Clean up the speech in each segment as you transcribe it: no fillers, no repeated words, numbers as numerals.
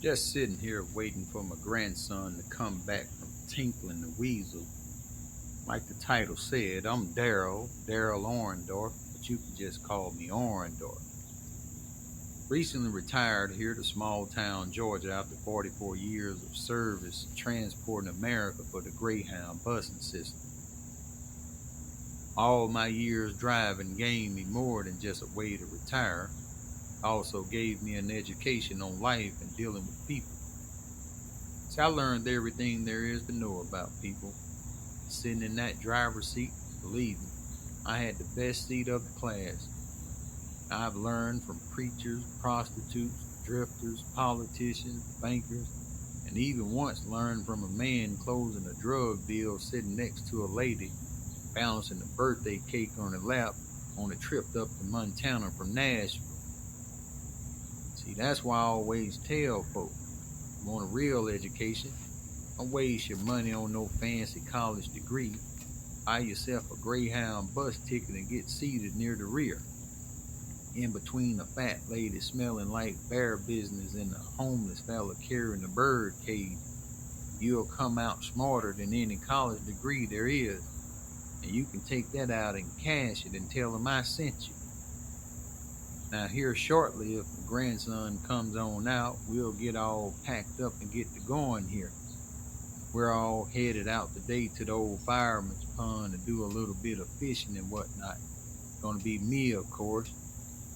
Just sitting here waiting for my grandson to come back from tinkling the weasel. Like the title said, I'm Daryl Orndorf, but you can just call me Orndorf. Recently retired here to small town Georgia after 44 years of service transporting America for the Greyhound busing system. All my years driving gave me more than just a way to retire, also gave me an education on life and dealing with people. See, I learned everything there is to know about people. Sitting in that driver's seat, believe me, I had the best seat of the class. I've learned from preachers, prostitutes, drifters, politicians, bankers, and even once learned from a man closing a drug deal sitting next to a lady balancing a birthday cake on her lap on a trip up to Montana from Nashville. See, that's why I always tell folk, you want a real education, don't waste your money on no fancy college degree. Buy yourself a Greyhound bus ticket and get seated near the rear, in between a fat lady smelling like bear business and a homeless fella carrying a bird cage. You'll come out smarter than any college degree there is, and you can take that out and cash it and tell them I sent you. Now, here shortly, if my grandson comes on out, we'll get all packed up and get to going here. We're all headed out today to the old fireman's pond to do a little bit of fishing and whatnot. Gonna be me, of course,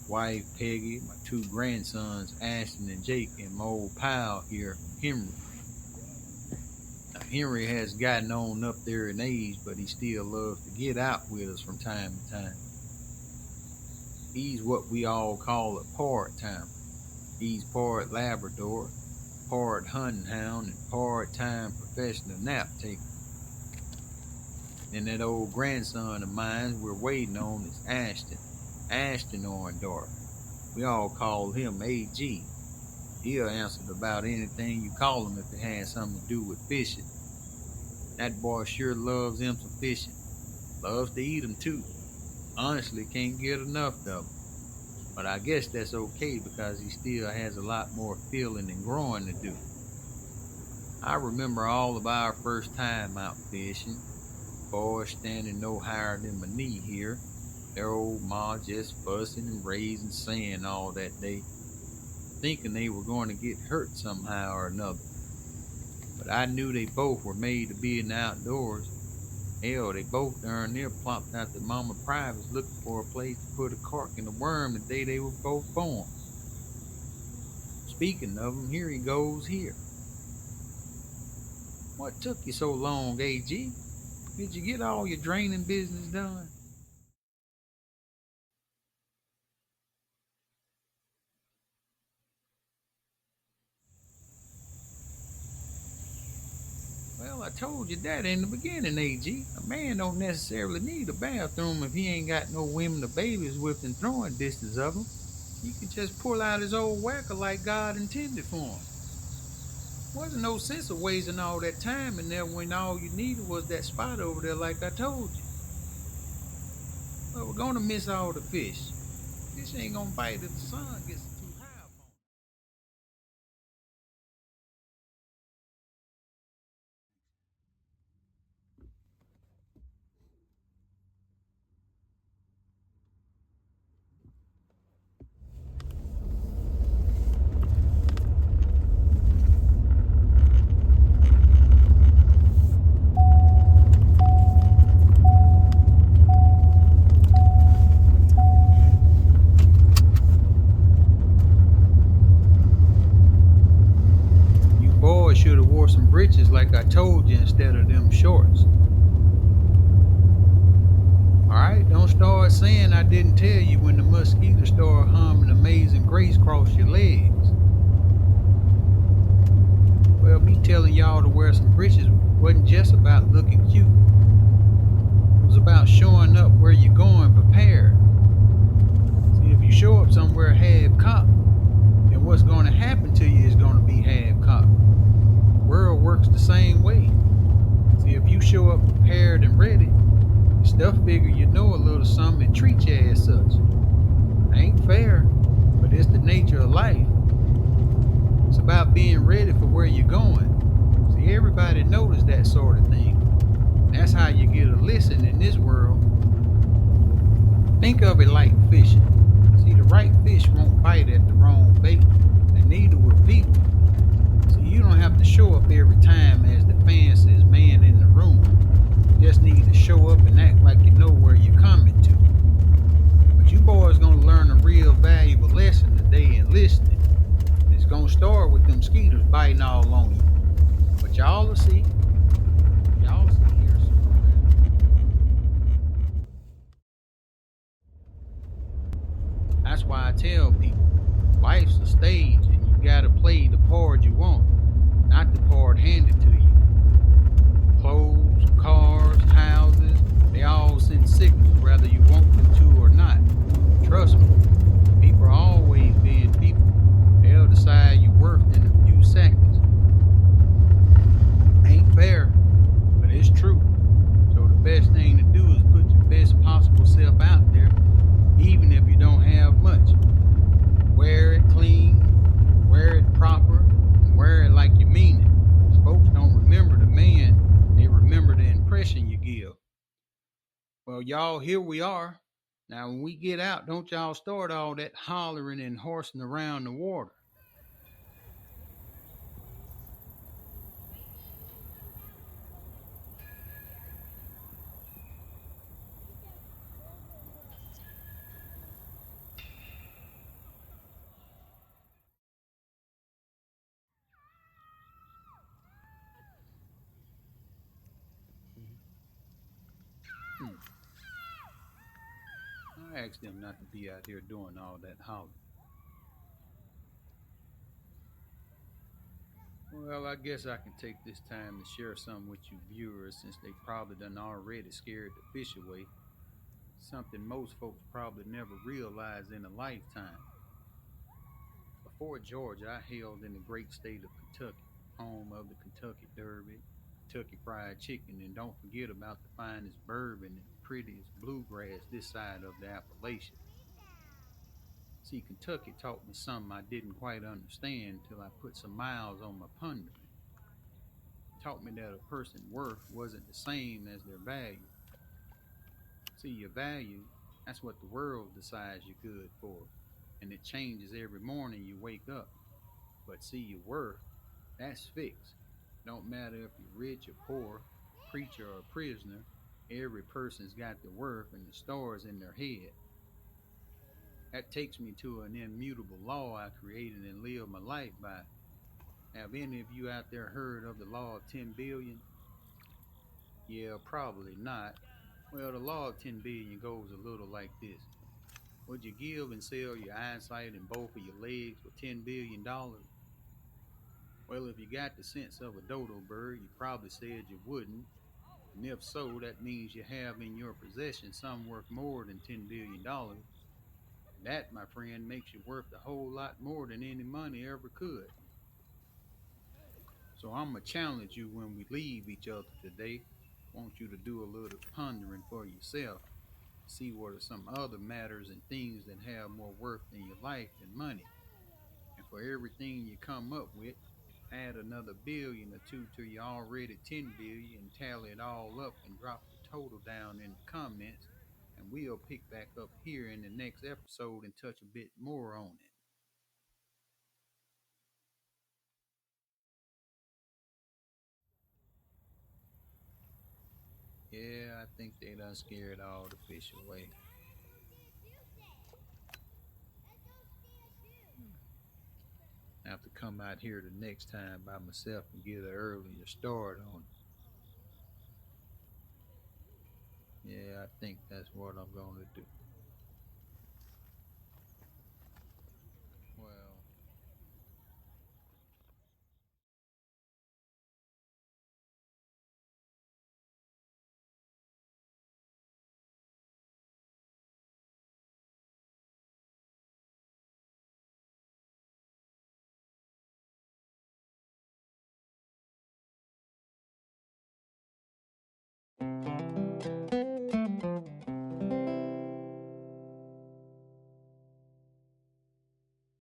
wife Peggy, my two grandsons Ashton and Jake, and my old pal here, Henry. Now, Henry has gotten on up there in age, but he still loves to get out with us from time to time. He's what we all call a part-timer. He's part Labrador, part hunting hound, and part-time professional nap taker. And that old grandson of mine we're waiting on is Ashton Orndorf. We all call him AG. He'll answer about anything you call him if it has something to do with fishing. That boy sure loves him some fishing. Loves to eat 'em too. Honestly, can't get enough of them. But I guess that's okay because he still has a lot more feeling and growing to do. I remember all of our first time out fishing. Boys standing no higher than my knee here. Their old ma just fussing and raising sand all that day, thinking they were going to get hurt somehow or another. But I knew they both were made to be in the outdoors. Hell, they both darn near plopped out the mama privates looking for a place to put a cork in the worm the day they were both born. Speaking of them, here he goes here. What took you so long, AG? Did you get all your draining business done? Well, I told you that in the beginning, AG. A man don't necessarily need a bathroom if he ain't got no women or babies within throwing distance of him. He can just pull out his old whacker like God intended for him. Wasn't no sense of wasting all that time in there when all you needed was that spot over there like I told you. But we're gonna miss all the fish. Fish ain't gonna bite if the sun gets too high up on you. You boys should have wore some breeches like I told you instead of them shorts. Alright, don't start saying I didn't tell you when the mosquitoes start humming Amazing Grace across your legs. Well, me telling y'all to wear some breeches wasn't just about looking cute. It was about showing up where you're going prepared. See, if you show up somewhere half cocked, then what's going to happen to you is going to be half cocked. The world works the same way. See, if you show up prepared and ready, stuff figure you know a little something and treat you as such. Ain't fair, but it's the nature of life. It's about being being ready for where you're going. See, everybody notices that sort of thing. That's how you get a lesson in this world. Think of it like fishing. See, the right fish won't bite at the wrong bait, and neither will people. See, you don't have to show up every time as the fanciest man in the room. You just need to show up and act like you know where you're coming to. But you boys gonna learn a real valuable lesson today in listening. It's gonna start with them skeeters biting all on you. But y'all will see. Y'all will see here soon. That's why I tell people, life's a stage and you gotta play the part you want, not the part handed to you. Clothes, cars, houses, they all send signals whether you want them to or not. Trust me, people are always being people. They'll decide your worth in a few seconds. Ain't fair, but it's true. So the best thing to do is put your best possible self out there, even if you don't have much. Wear it clean, wear it proper, and wear it like you mean it. Folks don't remember the man, they remember the impression you give. Well, y'all, here we are. Now, when we get out, don't y'all start all that hollering and horsing around the water. Hmm. I asked them not to be out here doing all that hollering. Well, I guess I can take this time to share some with you viewers since they probably done already scared the fish away. Something most folks probably never realize in a lifetime. Before Georgia, I hailed in the great state of Kentucky, home of the Kentucky Derby, Kentucky Fried Chicken, and don't forget about the finest bourbon and prettiest bluegrass this side of the Appalachian. See, Kentucky taught me something I didn't quite understand till I put some miles on my pondering. Taught me that a person's worth wasn't the same as their value. See, your value, that's what the world decides you're good for, and it changes every morning you wake up. But see, your worth, that's fixed. Don't matter if you're rich or poor, preacher or prisoner, every person's got their worth and the stars in their head. That takes me to an immutable law I created and live my life by. Have any of you out there heard of the law of 10 billion? Yeah, probably not. Well, the law of 10 billion goes a little like this. Would you give and sell your eyesight and both of your legs for $10 billion? Well, if you got the sense of a dodo bird, you probably said you wouldn't. And if so, that means you have in your possession some worth more than $10 billion. That, my friend, makes you worth a whole lot more than any money ever could. So I'm going to challenge you when we leave each other today. Want you to do a little pondering for yourself. See what are some other matters and things that have more worth in your life than money. And for everything you come up with, add another billion or two to your already 10 billion and tally it all up and drop the total down in the comments. And we'll pick back up here in the next episode and touch a bit more on it. Yeah, I think they done scared all the fish away. I have to come out here the next time by myself and get an earlier start on it. Yeah, I think that's what I'm going to do.